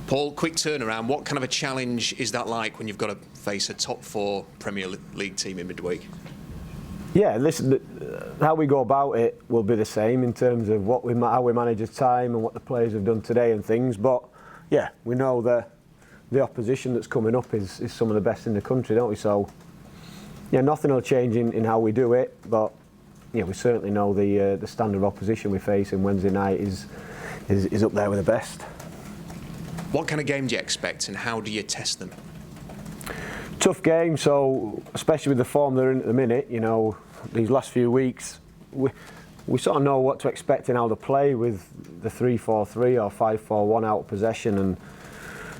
Paul, quick turnaround. What kind of a challenge is that like when you've got to face a top 4 Premier League team in midweek? Yeah, listen, how we go about it will be the same in terms of how we manage the time and what the players have done today and things. But yeah, we know that the opposition that's coming up is some of the best in the country, don't we? So yeah, nothing will change in how we do it. But yeah, we certainly know the standard of opposition we face on Wednesday night is up there with the best. What kind of game do you expect, and how do you test them? Tough game, so especially with the form they're in at the minute, you know, these last few weeks, we sort of know what to expect in how to play with the 3-4-3 or 5-4-1 out of possession, and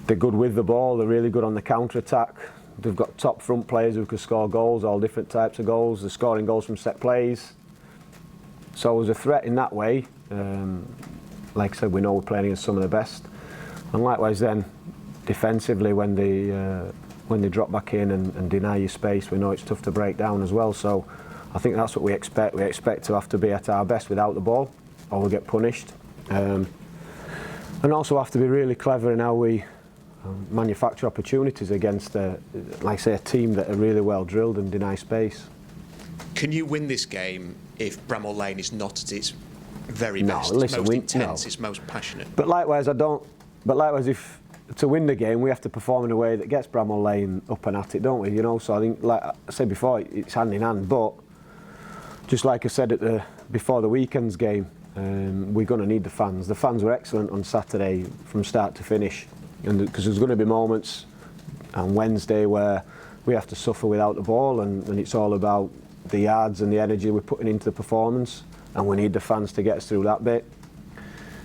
they're good with the ball, they're really good on the counter-attack. They've got top front players who can score goals, all different types of goals. They're scoring goals from set plays. So as a threat in that way, like I said, we know we're playing against some of the best. And likewise then, defensively, when they drop back in and deny you space, we know it's tough to break down as well. So I think that's what we expect. We expect to have to be at our best without the ball, or we'll get punished. And also have to be really clever in how we manufacture opportunities against, like I say, a team that are really well drilled and deny space. Can you win this game if Bramall Lane is not at its very best, listen, it's most intense, it's most passionate? But likewise, if to win the game, we have to perform in a way that gets Bramall Lane up and at it, don't we? You know, so I think, like I said before, it's hand in hand. But just like I said before the weekend's game, we're going to need the fans. The fans were excellent on Saturday from start to finish, and because there's going to be moments on Wednesday where we have to suffer without the ball, and it's all about the yards and the energy we're putting into the performance, and we need the fans to get us through that bit.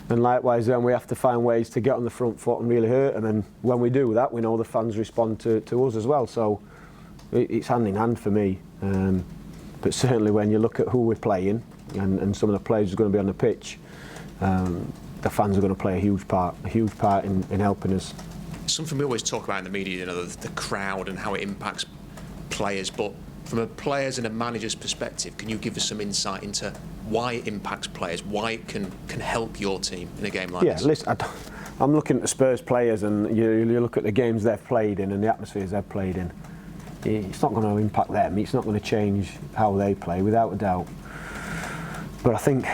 And likewise then we have to find ways to get on the front foot and really hurt them, and when we do that we know the fans respond to us as well, so it's hand in hand for me. But certainly when you look at who we're playing and some of the players who are going to be on the pitch, the fans are going to play a huge part in helping us. Something we always talk about in the media, you know, the crowd and how it impacts players, but from a player's and a manager's perspective, can you give us some insight into why it impacts players, why it can help your team in a game like this? Yeah, listen, I'm looking at the Spurs players, and you look at the games they've played in and the atmospheres they've played in. It's not going to impact them, it's not going to change how they play, without a doubt. But I think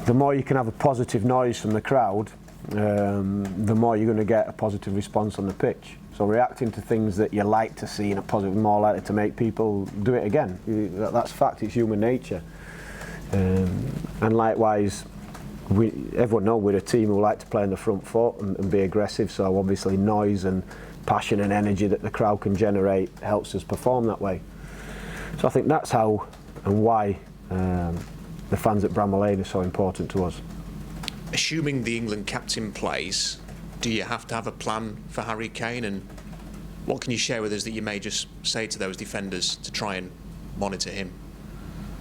the more you can have a positive noise from the crowd, the more you're going to get a positive response on the pitch. So reacting to things that you like to see in a positive, more likely to make people do it again. That's fact, it's human nature. And likewise, everyone knows we're a team who like to play on the front foot and be aggressive, so obviously noise and passion and energy that the crowd can generate helps us perform that way. So I think that's how and why the fans at Bramall Lane are so important to us. Assuming the England captain plays, do you have to have a plan for Harry Kane, and what can you share with us that you may just say to those defenders to try and monitor him?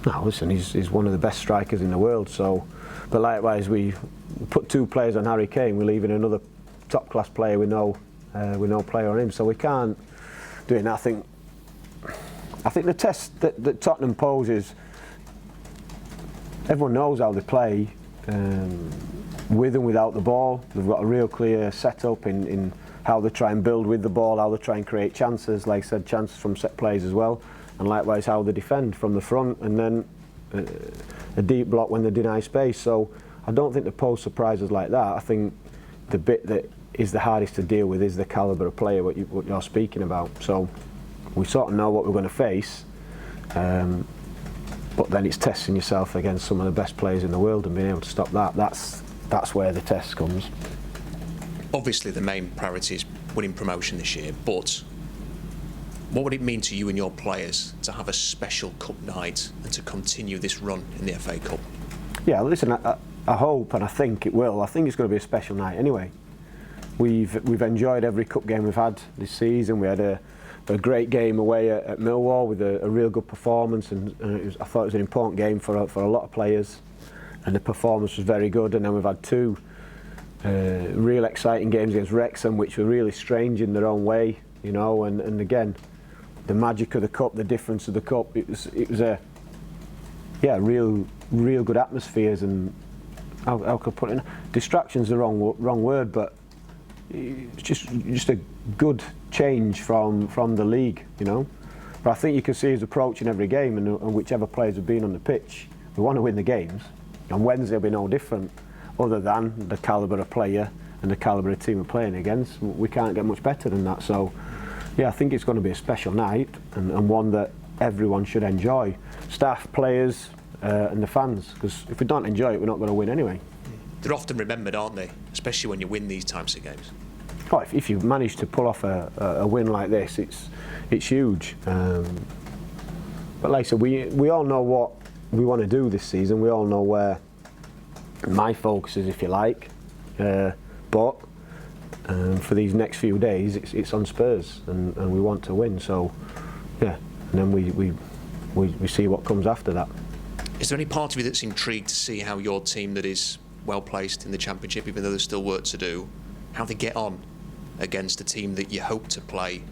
No, listen, he's one of the best strikers in the world, so, but likewise we put 2 players on Harry Kane, we're leaving another top class player with no player on him, so we can't do it. And I think the test that Tottenham poses, everyone knows how they play, with and without the ball. They've got a real clear setup in how they try and build with the ball, how they try and create chances, like I said, chances from set plays as well, and likewise how they defend from the front, and then a deep block when they deny space. So I don't think they pose surprises like that. I think the bit that is the hardest to deal with is the calibre of player what you're speaking about. So we sort of know what we're going to face, but then it's testing yourself against some of the best players in the world and being able to stop that. That's where the test comes. Obviously the main priority is winning promotion this year, but what would it mean to you and your players to have a special cup night and to continue this run in the FA Cup? Yeah, listen, I hope and I think it will. I think it's going to be a special night anyway. We've enjoyed every cup game we've had this season. We had a great game away at Millwall with a real good performance, and I thought it was an important game for a lot of players, and the performance was very good. And then we've had 2 real exciting games against Wrexham, which were really strange in their own way, you know. And again, the magic of the cup, the difference of the cup, it was a real good atmospheres, and how could I put it? Distraction's the wrong word, but it's just a good change from the league, you know. But I think you can see his approach in every game, and whichever players have been on the pitch, we want to win the games. And Wednesday will be no different, other than the calibre of player and the calibre of team we're playing against. We can't get much better than that. So, yeah, I think it's going to be a special night, and one that everyone should enjoy. Staff, players, and the fans, because if we don't enjoy it, we're not going to win anyway. They're often remembered, aren't they? Especially when you win these types of games. Oh, if you manage to pull off a win like this, it's huge. But like I said, we all know what we want to do this season. We all know where my focus is, if you like. But for these next few days, it's on Spurs, and we want to win. So, yeah, and then we see what comes after that. Is there any part of you that's intrigued to see how your team that is well placed in the Championship, even though there's still work to do, how they get on against a team that you hope to play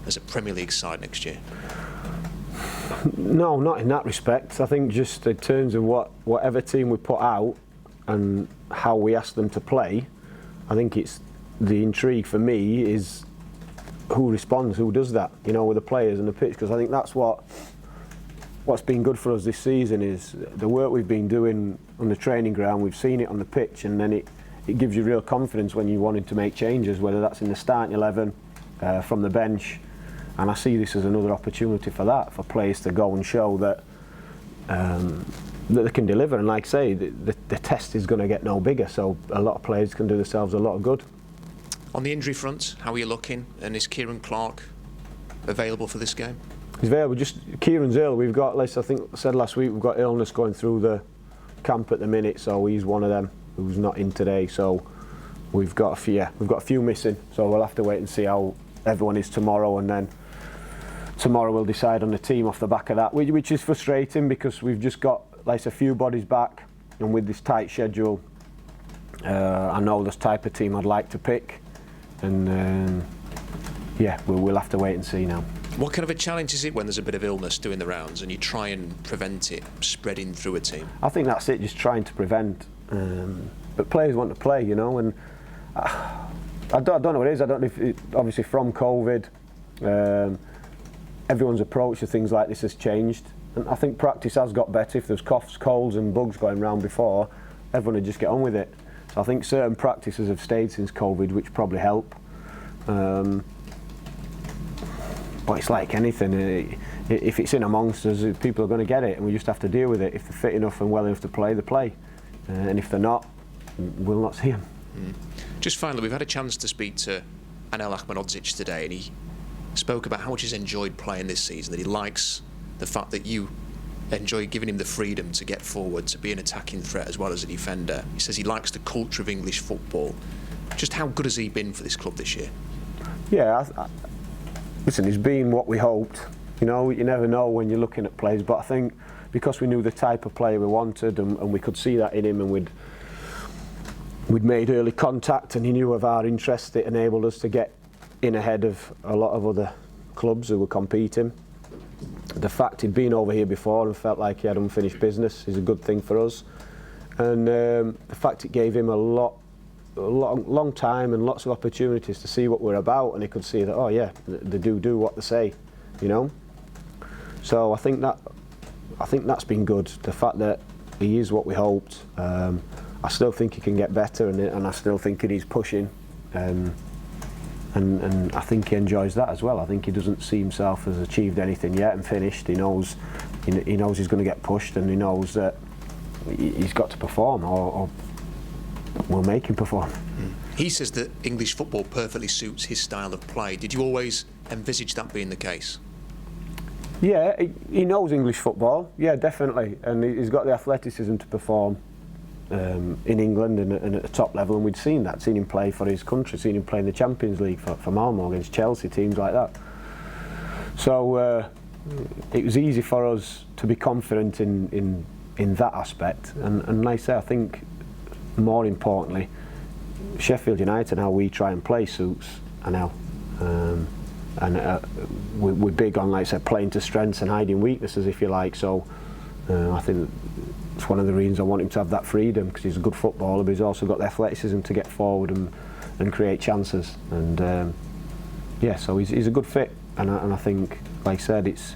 as a Premier League side next year? No, not in that respect. I think just in terms of whatever team we put out and how we ask them to play, I think it's the intrigue for me is who responds, who does that, you know, with the players and the pitch, because I think that's what's been good for us this season is the work we've been doing on the training ground. We've seen it on the pitch, and then it gives you real confidence when you wanted to make changes, whether that's in the starting 11, from the bench. And I see this as another opportunity for that, for players to go and show that that they can deliver. And like I say, the test is going to get no bigger, so a lot of players can do themselves a lot of good. On the injury front, how are you looking? And is Kieran Clark available for this game? He's available. Just Kieran's ill. We've got, like I think I said last week, we've got illness going through the camp at the minute, so he's one of them who's not in today. So we've got a few missing. So we'll have to wait and see how everyone is tomorrow, and then tomorrow we'll decide on the team off the back of that, which is frustrating because we've just got like a few bodies back, and with this tight schedule, I know this type of team I'd like to pick, and yeah, we'll have to wait and see now. What kind of a challenge is it when there's a bit of illness doing the rounds and you try and prevent it spreading through a team? I think that's it, just trying to prevent. But players want to play, you know, and I don't know what it is. I don't know if it, obviously from COVID, everyone's approach to things like this has changed. And I think practice has got better. If there's coughs, colds and bugs going around before, everyone would just get on with it. So I think certain practices have stayed since COVID, which probably help. But it's like anything, if it's in amongst us, people are going to get it, and we just have to deal with it. If they're fit enough and well enough to play, they play. And if they're not, we'll not see them. Just finally, we've had a chance to speak to Ahmadhodzic today, and he spoke about how much he's enjoyed playing this season, that he likes the fact that you enjoy giving him the freedom to get forward, to be an attacking threat as well as a defender. He says he likes the culture of English football. Just how good has he been for this club this year? Yeah, listen, he's been what we hoped. You know, you never know when you're looking at players, but I think because we knew the type of player we wanted, and we could see that in him, and we'd made early contact, and he knew of our interest, it enabled us to get in ahead of a lot of other clubs who were competing. The fact he'd been over here before and felt like he had unfinished business is a good thing for us. And the fact it gave him a long time and lots of opportunities to see what we're about, and he could see that, oh yeah, they do what they say, you know. So I think that's been good. The fact that he is what we hoped. I still think he can get better, and I still think he's pushing, and I think he enjoys that as well. I think he doesn't see himself as achieved anything yet and finished. He knows he's going to get pushed, and he knows that he's got to perform, or we'll make him perform. He says that English football perfectly suits his style of play. Did you always envisage that being the case? Yeah, he knows English football. Yeah, definitely, and he's got the athleticism to perform in England and at the top level, and we'd seen him play for his country, seen him play in the Champions League for Malmo against Chelsea, teams like that. So it was easy for us to be confident in that aspect, and like I say, I think more importantly, Sheffield United and how we try and play suits Anel. We're big on, like I said, playing to strengths and hiding weaknesses, if you like. So I think it's one of the reasons I want him to have that freedom, because he's a good footballer, but he's also got the athleticism to get forward and create chances. And yeah, so he's a good fit, and I think, like I said, it's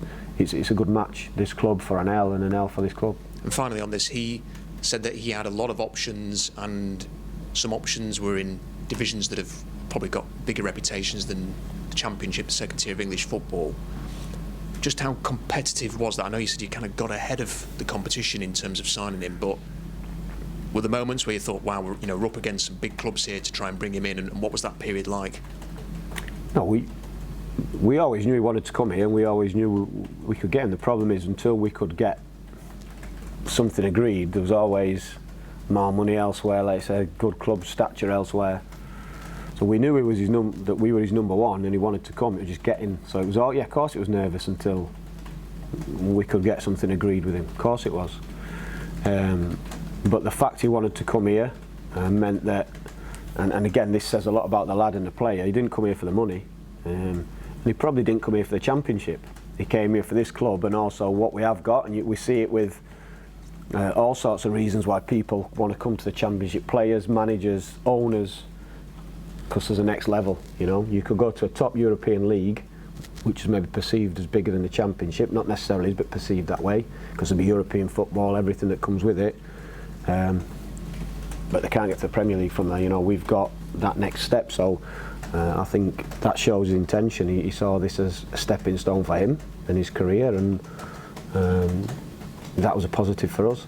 a good match, this club for an L and an L for this club. And finally on this, he said that he had a lot of options, and some options were in divisions that have probably got bigger reputations than the Championship, the second tier of English football. Just how competitive was that? I know you said you kind of got ahead of the competition in terms of signing him, but were there moments where you thought, wow, we're up against some big clubs here to try and bring him in, and what was that period like? No, we always knew he wanted to come here, and we always knew we could get him. The problem is, until we could get something agreed, there was always more money elsewhere, like I said, good club stature elsewhere. So we knew he was that we were his number one, and he wanted to come. It was just getting. So it was all. Yeah, of course it was nervous until we could get something agreed with him. Of course it was. But the fact he wanted to come here meant that. And again, this says a lot about the lad and the player. He didn't come here for the money, and he probably didn't come here for the Championship. He came here for this club and also what we have got, and we see it with all sorts of reasons why people want to come to the Championship. Players, managers, owners, because there's a next level. You could go to a top European league, which is maybe perceived as bigger than the Championship, not necessarily, but perceived that way because of the European football, everything that comes with it. But they can't get to the Premier League from there. We've got that next step, so I think that shows his intention. He saw this as a stepping stone for him and his career, and that was a positive for us.